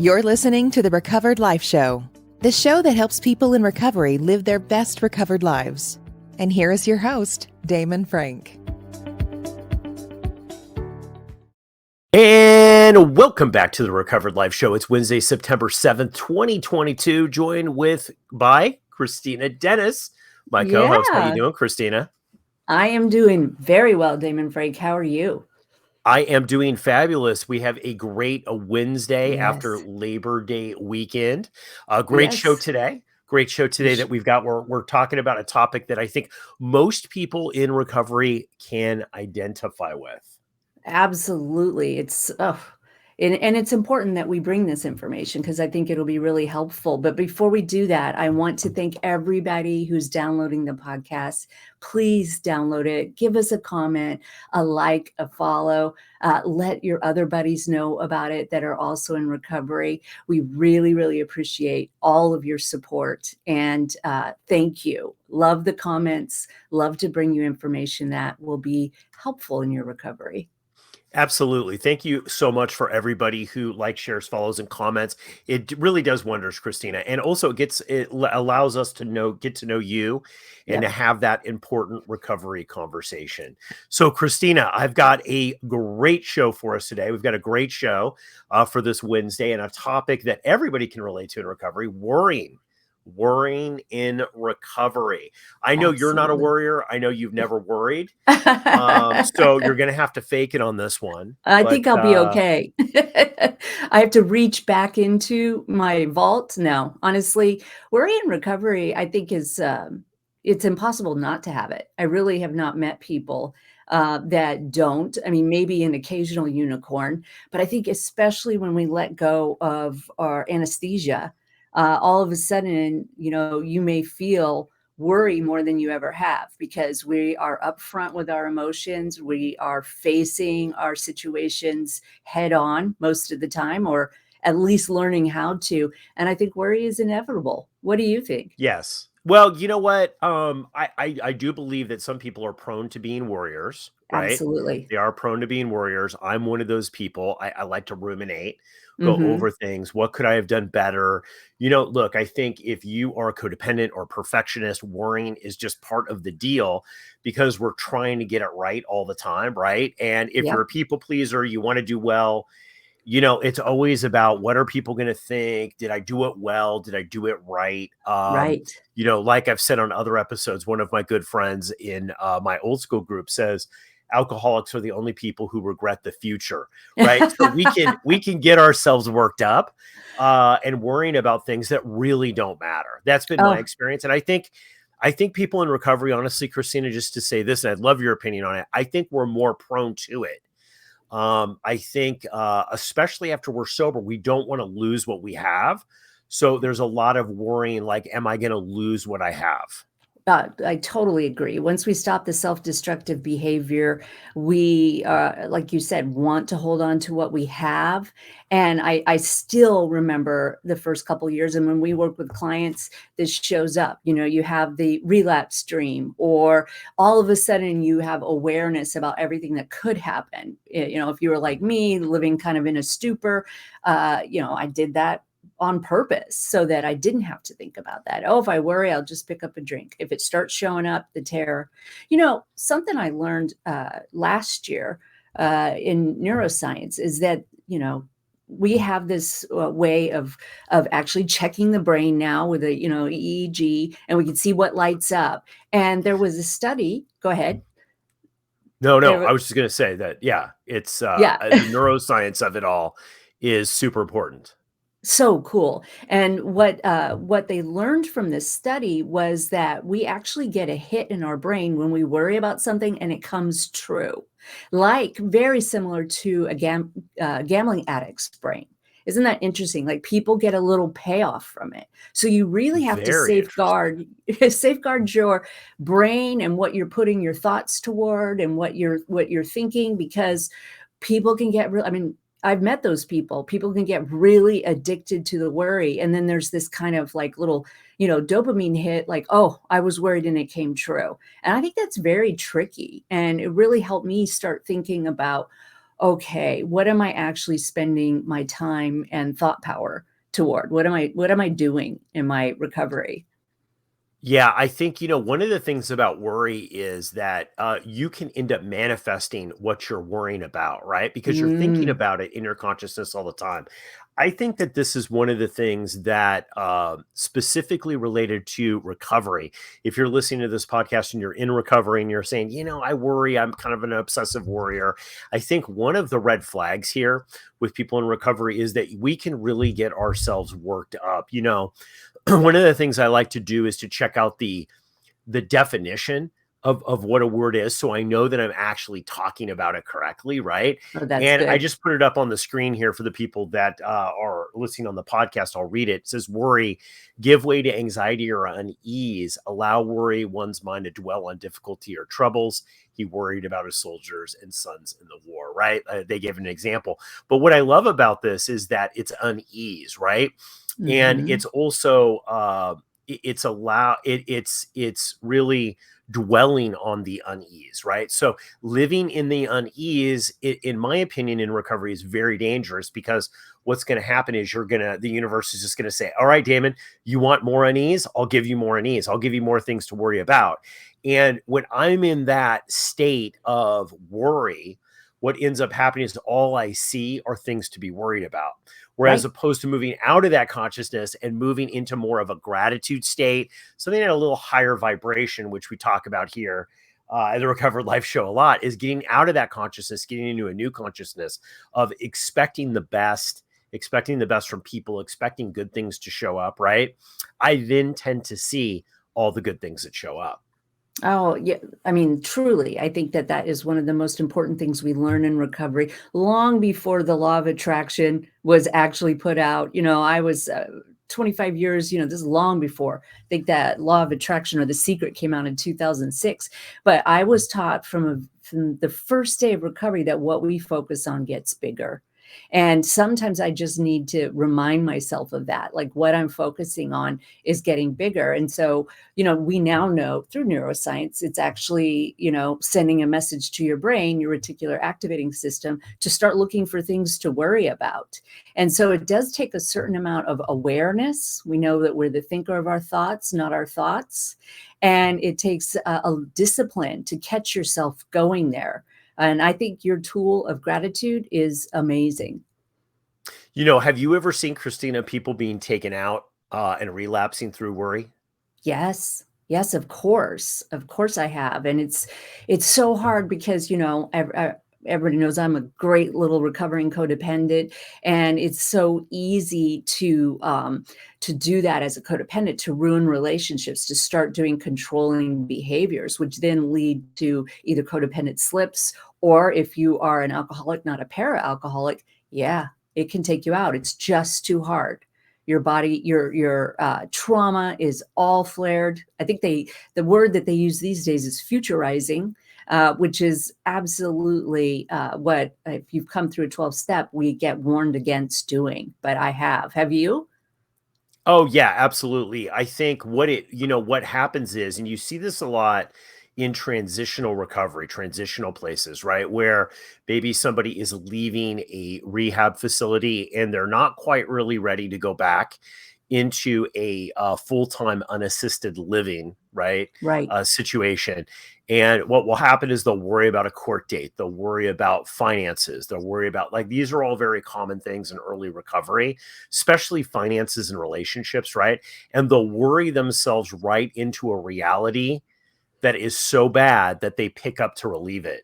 You're listening to the Recovered Life Show, the show that helps people in recovery live their best recovered lives. And here is your host, Damon Frank. And welcome back to the Recovered Life Show. It's Wednesday, September 7th, 2022, joined by Kristina Dennis, my co-host. How you doing, Kristina? I am doing very well, Damon Frank. How are you? I am doing fabulous. We have a great Wednesday after Labor Day weekend. Great show today. Great show today that we've got. We're talking about a topic that I think most people in recovery can identify with. Absolutely. It's it's important that we bring this information because I think it'll be really helpful. But before we do that, I want to thank everybody who's downloading the podcast. Please download it. Give us a comment, a like, a follow. Let your other buddies know about it that are also in recovery. We really, really appreciate all of your support. And thank you. Love the comments. Love to bring you information that will be helpful in your recovery. Absolutely. Thank you so much for everybody who likes, shares, follows, and comments. It really does wonders, Kristina. And also it allows us to get to know you and to have that important recovery conversation. So Kristina, I've got a great show for us today. We've got a great show for this Wednesday and a topic that everybody can relate to in recovery: worrying in recovery. I know You're not a worrier. I know you've never worried. So you're going to have to fake it on this one. I think I'll be okay. I have to reach back into my vault. No, honestly, worry in recovery, I think it's impossible not to have it. I really have not met people that don't. I mean, maybe an occasional unicorn, but I think especially when we let go of our anesthesia, all of a sudden, you may feel worry more than you ever have because we are upfront with our emotions. We are facing our situations head on most of the time, or at least learning how to. And I think worry is inevitable. What do you think? Yes. Well, you know what? I do believe that some people are prone to being worriers, right? Absolutely. They are prone to being warriors. I'm one of those people. I like to ruminate, go over things. What could I have done better? Look, I think if you are a codependent or perfectionist, worrying is just part of the deal because we're trying to get it right all the time, right? And if you're a people pleaser, you want to do well, it's always about what are people going to think? Did I do it well? Did I do it right? Right. Like I've said on other episodes, one of my good friends in my old school group says, alcoholics are the only people who regret the future, right? So we can get ourselves worked up and worrying about things that really don't matter. That's been my experience. And I think people in recovery, honestly, Kristina, just to say this, and I'd love your opinion on it, I think we're more prone to it. I think especially after we're sober, we don't want to lose what we have. So there's a lot of worrying, like, am I going to lose what I have? I totally agree. Once we stop the self-destructive behavior, we, like you said, want to hold on to what we have. And I still remember the first couple of years. And when we work with clients, this shows up. You have the relapse dream, or all of a sudden you have awareness about everything that could happen. If you were like me, living kind of in a stupor, I did that on purpose so that I didn't have to think about that. Oh, if I worry, I'll just pick up a drink. If it starts showing up, the terror. Something I learned last year in neuroscience is that, we have this way of actually checking the brain now with a, EEG, and we can see what lights up. And there was a study. Go ahead. No, I was just going to say that, it's the neuroscience of it all is super important. So cool. And what they learned from this study was that we actually get a hit in our brain when we worry about something and it comes true, like very similar to a gambling addict's brain. Isn't that interesting? Like, people get a little payoff from it. So you really have to safeguard your brain and what you're putting your thoughts toward and what you're thinking, because people can get real. I mean, I've met those people. People can get really addicted to the worry. And then there's this kind of like little, dopamine hit, like, oh, I was worried and it came true. And I think that's very tricky. And it really helped me start thinking about, okay, what am I actually spending my time and thought power toward? What am I doing in my recovery? Yeah, I think, one of the things about worry is that you can end up manifesting what you're worrying about, right? Because you're thinking Mm, about it in your consciousness all the time. I think that this is one of the things that specifically related to recovery. If you're listening to this podcast and you're in recovery and you're saying, I worry, I'm kind of an obsessive worrier. I think one of the red flags here with people in recovery is that we can really get ourselves worked up. One of the things I like to do is to check out the definition of what a word is, so I know that I'm actually talking about it correctly, right? oh, that's And I good. just put it up on the screen here for the people that are listening on the podcast. I'll read it. It says, worry, give way to anxiety or unease, allow worry one's mind to dwell on difficulty or troubles. He worried about his soldiers and sons in the war, right? They gave an example. But what I love about this is that it's unease, right? And Hmm. it's also it's really dwelling on the unease, right? So living in the unease, in my opinion, in recovery is very dangerous, because what's going to happen is the universe is just going to say, all right, Damon, you want more unease? I'll give you more unease. I'll give you more things to worry about. And when I'm in that state of worry, what ends up happening is all I see are things to be worried about. Whereas Right. opposed to moving out of that consciousness and moving into more of a gratitude state, something at a little higher vibration, which we talk about here at the Recovered Life Show a lot, is getting out of that consciousness, getting into a new consciousness of expecting the best from people, expecting good things to show up, right? I then tend to see all the good things that show up. Oh, yeah. I mean, truly, I think that that is one of the most important things we learn in recovery, long before the law of attraction was actually put out. I was 25 years, this is long before. I think that law of attraction or the secret came out in 2006. But I was taught from the first day of recovery that what we focus on gets bigger. And sometimes I just need to remind myself of that. Like what I'm focusing on is getting bigger. And so, we now know through neuroscience, it's actually, sending a message to your brain, your reticular activating system, to start looking for things to worry about. And so it does take a certain amount of awareness. We know that we're the thinker of our thoughts, not our thoughts. And it takes a discipline to catch yourself going there. And I think your tool of gratitude is amazing. Have you ever seen, Christina, people being taken out and relapsing through worry? Yes. Yes, of course. Of course I have. And it's so hard because, everybody knows I'm a great little recovering codependent, and it's so easy to do that as a codependent, to ruin relationships, to start doing controlling behaviors, which then lead to either codependent slips, or if you are an alcoholic, not a para-alcoholic, yeah, it can take you out. It's just too hard. Your body, your trauma is all flared. I think the word that they use these days is futurizing, which is absolutely what, if you've come through a 12-step, we get warned against doing. But I have. Have you? Oh yeah, absolutely. I think what happens is, and you see this a lot in transitional recovery, transitional places, right? Where maybe somebody is leaving a rehab facility and they're not quite really ready to go back into a full-time unassisted living, right? Right. Situation. And what will happen is they'll worry about a court date. They'll worry about finances. They'll worry about, like, these are all very common things in early recovery, especially finances and relationships, right? And they'll worry themselves right into a reality that is so bad that they pick up to relieve it.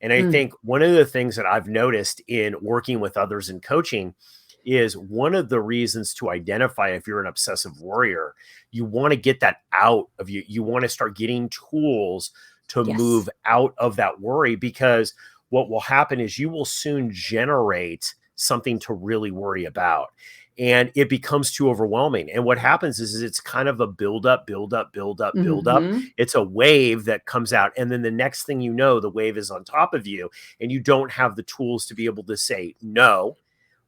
And I Mm, think one of the things that I've noticed in working with others in coaching is one of the reasons to identify if you're an obsessive worrier, you want to get that out of you. You want to start getting tools to yes. move out of that worry, because what will happen is you will soon generate something to really worry about. And it becomes too overwhelming. And what happens is it's kind of a build up, build up, build up, build up. Hmm. It's a wave that comes out. And then the next thing you know, the wave is on top of you and you don't have the tools to be able to say no,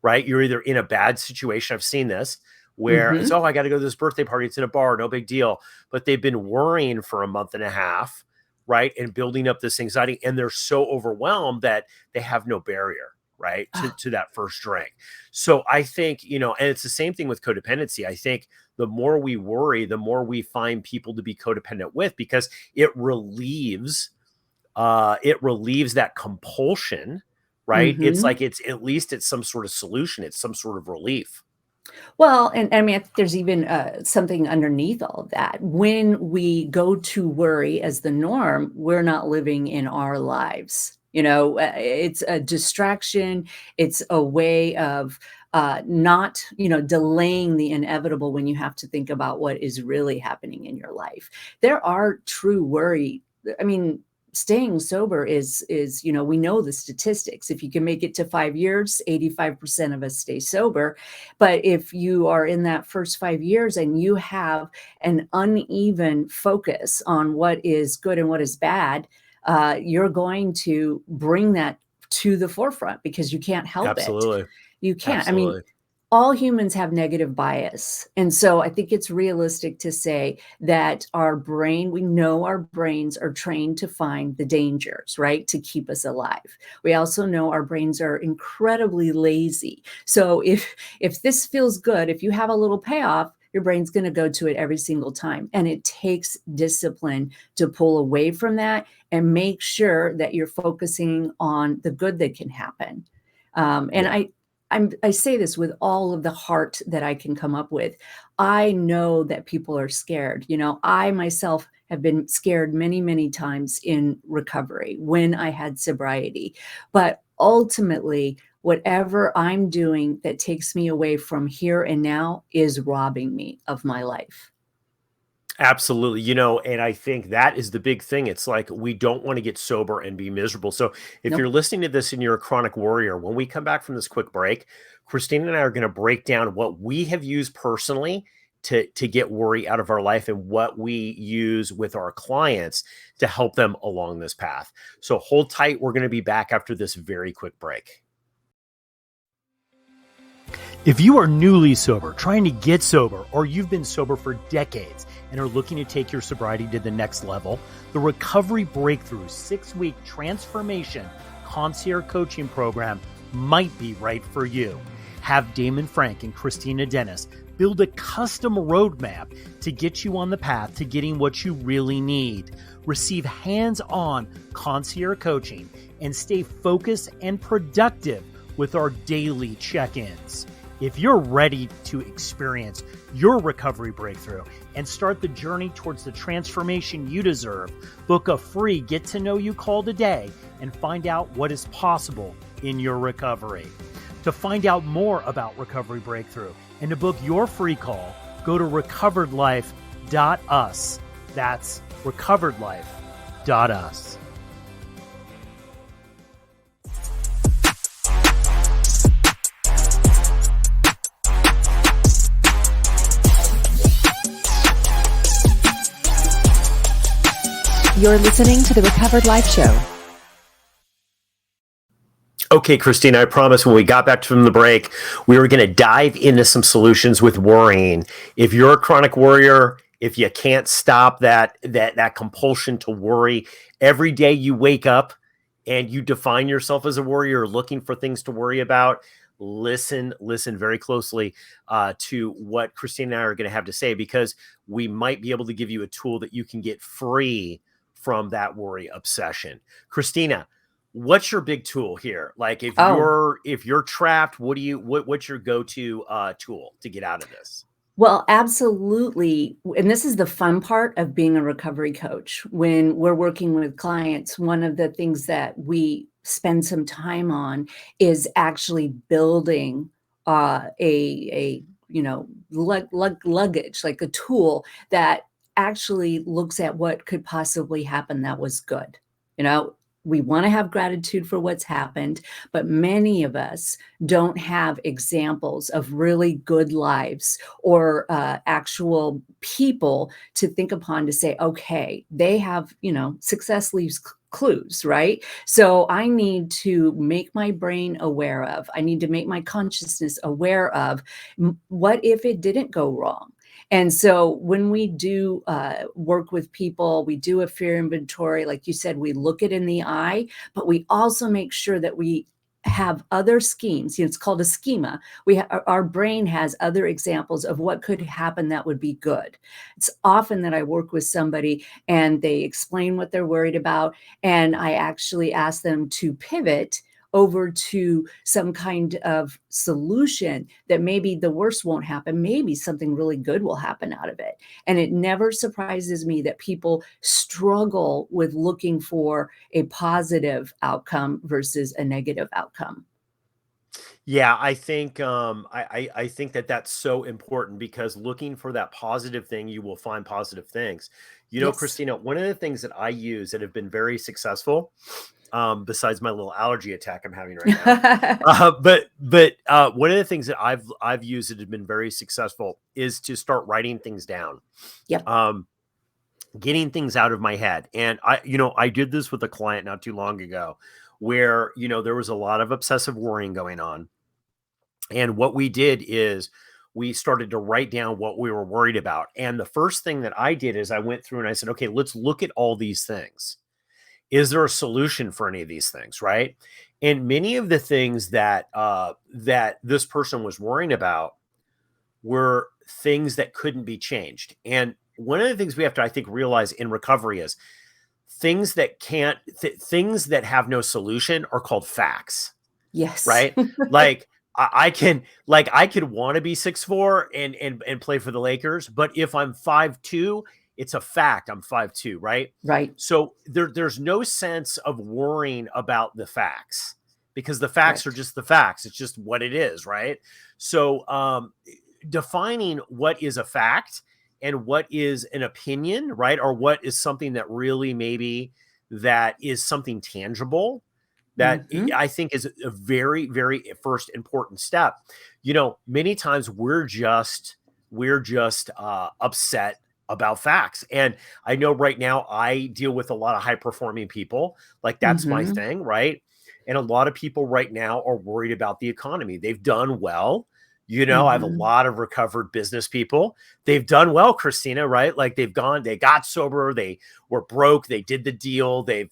right? You're either in a bad situation. I've seen this where it's, Hmm. oh, I got to go to this birthday party. It's in a bar, no big deal. But they've been worrying for a month and a half, right? And building up this anxiety, and they're so overwhelmed that they have no barrier, right, to that first drink. So I think, and it's the same thing with codependency. I think the more we worry, the more we find people to be codependent with, because it relieves that compulsion, right? It's like, it's at least it's some sort of solution. It's some sort of relief. Well, and I mean, I think there's even something underneath all of that. When we go to worry as the norm, we're not living in our lives. It's a distraction. It's a way of not, delaying the inevitable when you have to think about what is really happening in your life. There are true worry. I mean, staying sober is, we know the statistics. If you can make it to 5 years, 85% of us stay sober. But if you are in that first 5 years and you have an uneven focus on what is good and what is bad, you're going to bring that to the forefront because you can't help Absolutely. it. You can't. Absolutely. I mean, all humans have negative bias. And so I think it's realistic to say that we know our brains are trained to find the dangers, right? To keep us alive. We also know our brains are incredibly lazy. So if this feels good, if you have a little payoff, your brain's going to go to it every single time. And it takes discipline to pull away from that and make sure that you're focusing on the good that can happen. I say this with all of the heart that I can come up with. I know that people are scared. I myself have been scared many, many times in recovery when I had sobriety. But ultimately, whatever I'm doing that takes me away from here and now is robbing me of my life. Absolutely. And I think that is the big thing. It's like, we don't want to get sober and be miserable. So if Nope. you're listening to this and you're a chronic worrier, when we come back from this quick break, Kristina and I are going to break down what we have used personally to get worry out of our life and what we use with our clients to help them along this path. So hold tight. We're going to be back after this very quick break. If you are newly sober, trying to get sober, or you've been sober for decades and are looking to take your sobriety to the next level, the Recovery Breakthrough 6-week transformation concierge coaching program might be right for you. Have Damon Frank and Kristina Dennis build a custom roadmap to get you on the path to getting what you really need. Receive hands-on concierge coaching and stay focused and productive with our daily check-ins. If you're ready to experience your recovery breakthrough and start the journey towards the transformation you deserve, book a free Get to Know You call today and find out what is possible in your recovery. To find out more about Recovery Breakthrough and to book your free call, go to recoveredlife.us. That's recoveredlife.us. You're listening to the Recovered Life Show. Okay, Kristina, I promise when we got back from the break, we were going to dive into some solutions with worrying. If you're a chronic worrier, if you can't stop that compulsion to worry, every day you wake up and you define yourself as a worrier, looking for things to worry about, listen very closely to what Kristina and I are going to have to say, because we might be able to give you a tool that you can get free from that worry obsession. Kristina, what's your big tool here? Like, if you're trapped, what's your go-to tool to get out of this? Well, absolutely. And this is the fun part of being a recovery coach. When we're working with clients, one of the things that we spend some time on is actually building luggage, like a tool that actually looks at what could possibly happen that was good. We want to have gratitude for what's happened, but many of us don't have examples of really good lives or actual people to think upon to say, okay, they have, success leaves clues, right? So I need to make my brain aware of, I need to make my consciousness aware of what if it didn't go wrong? And so when we do work with people, we do a fear inventory. Like you said, we look it in the eye, but we also make sure that we have other schemes. It's called a schema. Our brain has other examples of what could happen that would be good. It's often that I work with somebody and they explain what they're worried about, and I actually ask them to pivot over to some kind of solution that maybe the worst won't happen. Maybe something really good will happen out of it. And it never surprises me that people struggle with looking for a positive outcome versus a negative outcome. Yeah, I think I think that that's so important, because looking for that positive thing, you will find positive things. Yes. Christina, one of the things that I use that have been very successful, besides my little allergy attack I'm having right now, but one of the things that I've used that have been very successful is to start writing things down, Yep. getting things out of my head. And I did this with a client not too long ago, where there was a lot of obsessive worrying going on. And what we did is we started to write down what we were worried about. And the first thing that I did is I went through and I said, okay, let's look at all these things. Is there a solution for any of these things? Right. And many of the things that this person was worrying about were things that couldn't be changed. And one of the things we have to, I think, realize in recovery is things that things that have no solution are called facts. Yes. Right. Like, I could want to be 6'4" and play for the Lakers, but if I'm 5'2", it's a fact I'm 5'2", right? Right. So there's no sense of worrying about the facts, because the facts are just the facts. It's just what it is, right? So defining what is a fact and what is an opinion, right? Or what is something that really maybe that is something tangible, that I think is a very, very first important step. Many times we're just upset about facts. And I know right now I deal with a lot of high performing people. Like, that's my thing, right? And a lot of people right now are worried about the economy. They've done well. I have a lot of recovered business people. They've done well, Kristina, right? Like, they got sober, they were broke, they did the deal, they've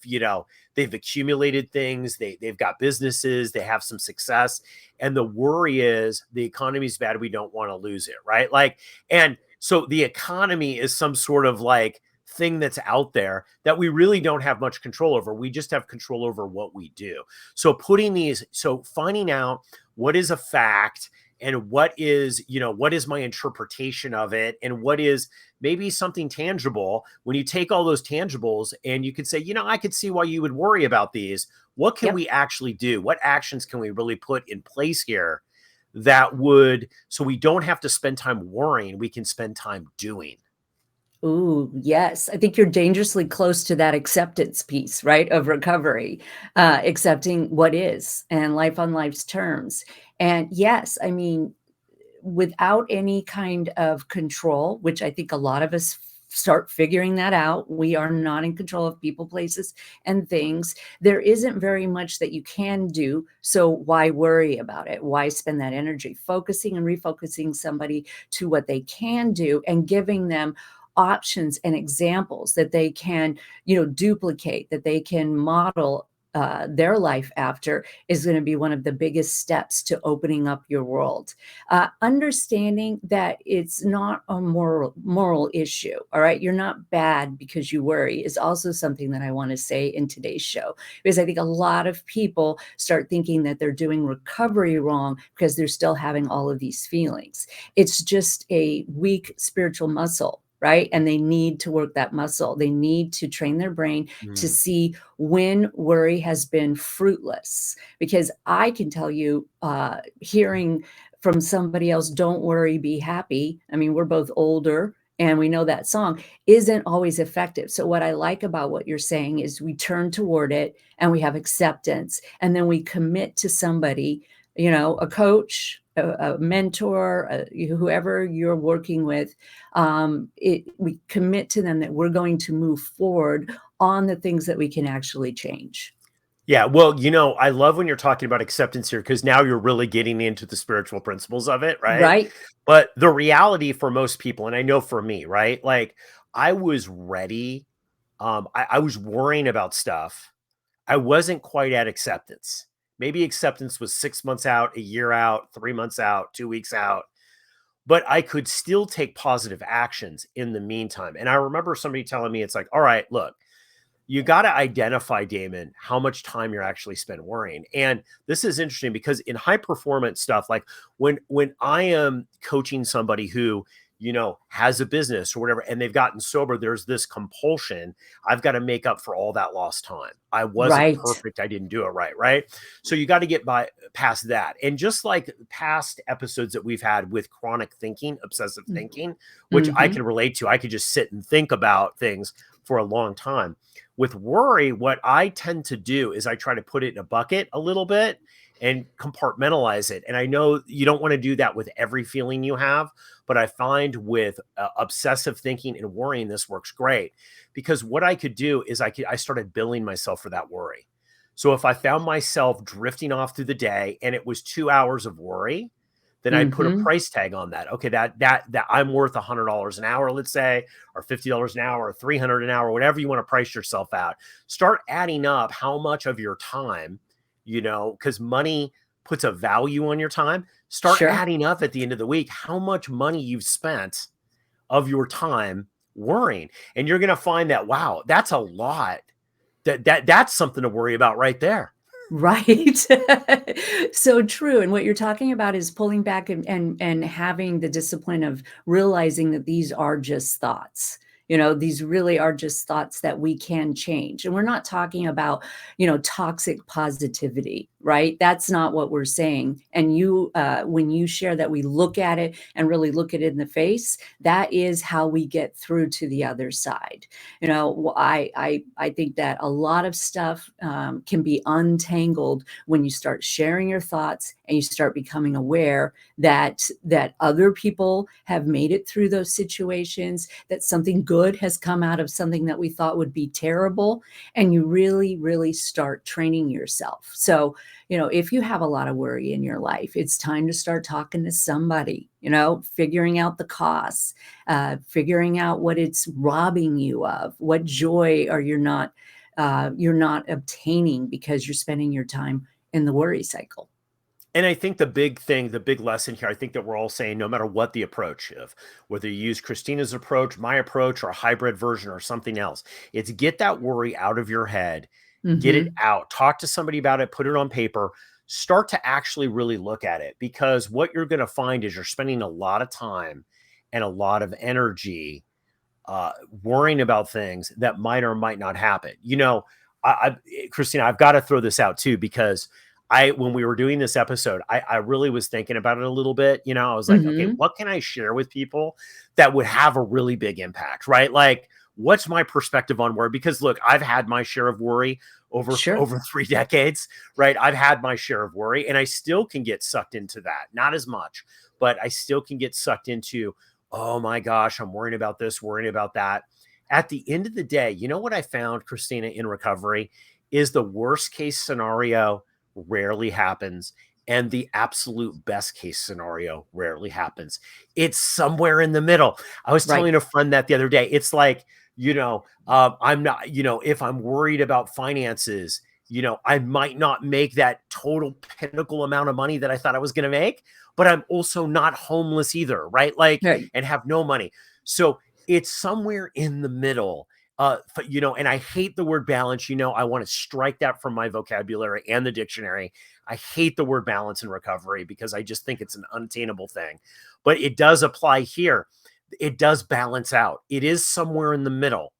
accumulated things, they've got businesses, they have some success. And the worry is the economy's bad, we don't want to lose it, right? Like, and so the economy is some sort of like thing that's out there that we really don't have much control over. We just have control over what we do. So finding out what is a fact, and what is my interpretation of it, and what is maybe something tangible. When you take all those tangibles and you could say, I could see why you would worry about these. What can we actually do? What actions can we really put in place here so we don't have to spend time worrying, we can spend time doing. Ooh, yes. I think you're dangerously close to that acceptance piece, right, of recovery, accepting what is and life on life's terms. And yes, I mean, without any kind of control, which I think a lot of us start figuring that out, we are not in control of people, places, and things. There isn't very much that you can do. So why worry about it? Why spend that energy focusing and refocusing somebody to what they can do and giving them options and examples that they can, duplicate, that they can model their life after, is going to be one of the biggest steps to opening up your world. Understanding that it's not a moral issue. All right. You're not bad because you worry is also something that I want to say in today's show, because I think a lot of people start thinking that they're doing recovery wrong because they're still having all of these feelings. It's just a weak spiritual muscle, right? And they need to work that muscle. They need to train their brain to see when worry has been fruitless. Because I can tell you, hearing from somebody else, don't worry, be happy. I mean, we're both older and we know that song isn't always effective. So what I like about what you're saying is we turn toward it and we have acceptance, and then we commit to somebody, a coach, a mentor, whoever you're working with. We commit to them that we're going to move forward on the things that we can actually change. Yeah, well, I love when you're talking about acceptance here because now you're really getting into the spiritual principles of it, right? Right. But the reality for most people, and I know for me, right? Like I was ready. I was worrying about stuff. I wasn't quite at acceptance. Maybe acceptance was 6 months out, a year out, 3 months out, 2 weeks out, but I could still take positive actions in the meantime. And I remember somebody telling me, it's like, all right, look, you got to identify, Damon, how much time you're actually spent worrying. And this is interesting because in high performance stuff, like when I am coaching somebody who, has a business or whatever, and they've gotten sober, there's this compulsion. I've got to make up for all that lost time. I wasn't Right. perfect. I didn't do it right. Right. So you got to get past that. And just like past episodes that we've had with chronic thinking, obsessive thinking, which I Mm-hmm. can relate to, I could just sit and think about things for a long time. With worry, what I tend to do is I try to put it in a bucket a little bit and compartmentalize it. And I know you don't want to do that with every feeling you have, but I find with obsessive thinking and worrying, this works great because what I could do is I started billing myself for that worry. So if I found myself drifting off through the day and it was 2 hours of worry, then I'd put a Mm-hmm. price tag on that. Okay, that I'm worth $100 an hour, let's say, or $50 an hour, or $300 an hour, whatever you want to price yourself out. Start adding up how much of your time, because money puts a value on your time. Start Sure. adding up at the end of the week how much money you've spent of your time worrying, and you're going to find that wow, that's a lot. That's something to worry about right there. Right. So true. And what you're talking about is pulling back and having the discipline of realizing that these are just thoughts. These really are just thoughts that we can change. And we're not talking about, toxic positivity, right? That's not what we're saying. And when you share that we look at it and really look at it in the face, that is how we get through to the other side. I think that a lot of stuff can be untangled when you start sharing your thoughts and you start becoming aware that other people have made it through those situations, that something good has come out of something that we thought would be terrible, and you really, really start training yourself. So, if you have a lot of worry in your life, it's time to start talking to somebody, figuring out the costs, figuring out what it's robbing you of, what joy are you're not obtaining because you're spending your time in the worry cycle. And I think the big lesson here, I think that we're all saying, no matter what the approach of, whether you use Kristina's approach, my approach, or a hybrid version or something else, it's get that worry out of your head, get it Mm-hmm. out, talk to somebody about it, put it on paper, start to actually really look at it. Because what you're going to find is you're spending a lot of time and a lot of energy worrying about things that might or might not happen. Kristina, I've got to throw this out too, because when we were doing this episode, I really was thinking about it a little bit. I was like, okay, Mm-hmm. what can I share with people that would have a really big impact, right? Like, what's my perspective on worry? Because look, I've had my share of worry Sure. over 3 decades, right? I've had my share of worry, and I still can get sucked into that. Not as much, but I still can get sucked into, oh my gosh, I'm worrying about this, worrying about that. At the end of the day, you know what I found, Kristina, in recovery is the worst case scenario rarely happens. And the absolute best case scenario rarely happens. It's somewhere in the middle. I was Right. telling a friend that the other day. It's like, I'm not, if I'm worried about finances, I might not make that total pinnacle amount of money that I thought I was going to make, but I'm also not homeless either, right? Like, Right. and have no money. So it's somewhere in the middle. And I hate the word balance. I want to strike that from my vocabulary and the dictionary. I hate the word balance in recovery because I just think it's an unattainable thing, but it does apply here. It does balance out. It is somewhere in the middle,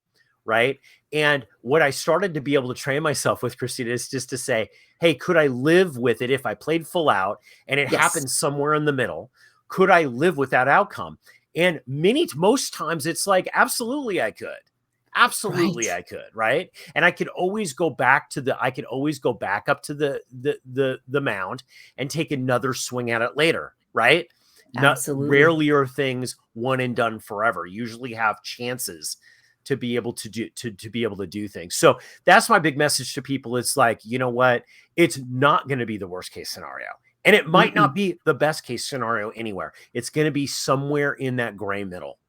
right? And what I started to be able to train myself with, Kristina, is just to say, hey, could I live with it if I played full out and it Yes. happens somewhere in the middle? Could I live with that outcome? And most times it's like, absolutely I could. Absolutely Right. I could, right? And I could always go back up to the mound and take another swing at it later, right? Not Absolutely. rarely are things one and done forever. Usually have chances to be able to do things. So that's my big message to people. It's like, you know what? It's not going to be the worst case scenario. And it might not be the best case scenario anywhere. It's going to be somewhere in that gray middle.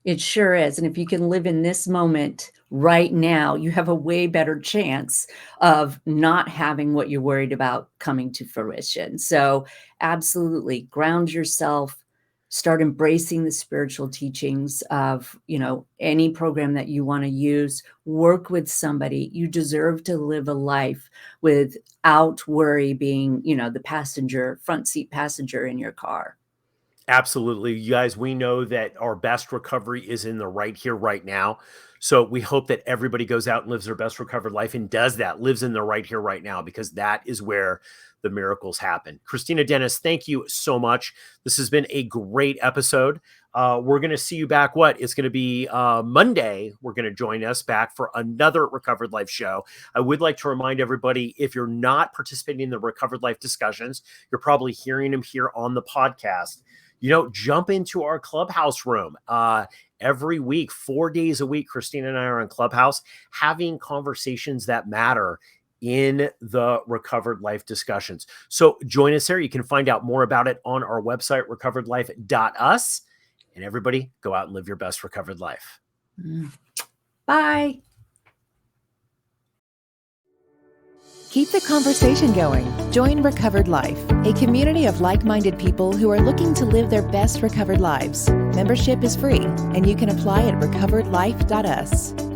It sure is. And if you can live in this moment right now, you have a way better chance of not having what you're worried about coming to fruition. So absolutely ground yourself, start embracing the spiritual teachings of, any program that you want to use, work with somebody. You deserve to live a life without worry being, the front seat passenger in your car. Absolutely. You guys, we know that our best recovery is in the right here, right now. So we hope that everybody goes out and lives their best recovered life and lives in the right here, right now, because that is where the miracles happen. Kristina, Dennis, thank you so much. This has been a great episode. We're going to see you back. It's going to be Monday. We're going to join us back for another Recovered Life show. I would like to remind everybody, if you're not participating in the Recovered Life discussions, you're probably hearing them here on the podcast. Jump into our Clubhouse room. Every week, 4 days a week, Kristina and I are on Clubhouse having conversations that matter in the Recovered Life discussions. So join us there. You can find out more about it on our website, recoveredlife.us. And everybody, go out and live your best recovered life. Bye. Keep the conversation going. Join Recovered Life, a community of like-minded people who are looking to live their best recovered lives. Membership is free, and you can apply at recoveredlife.us.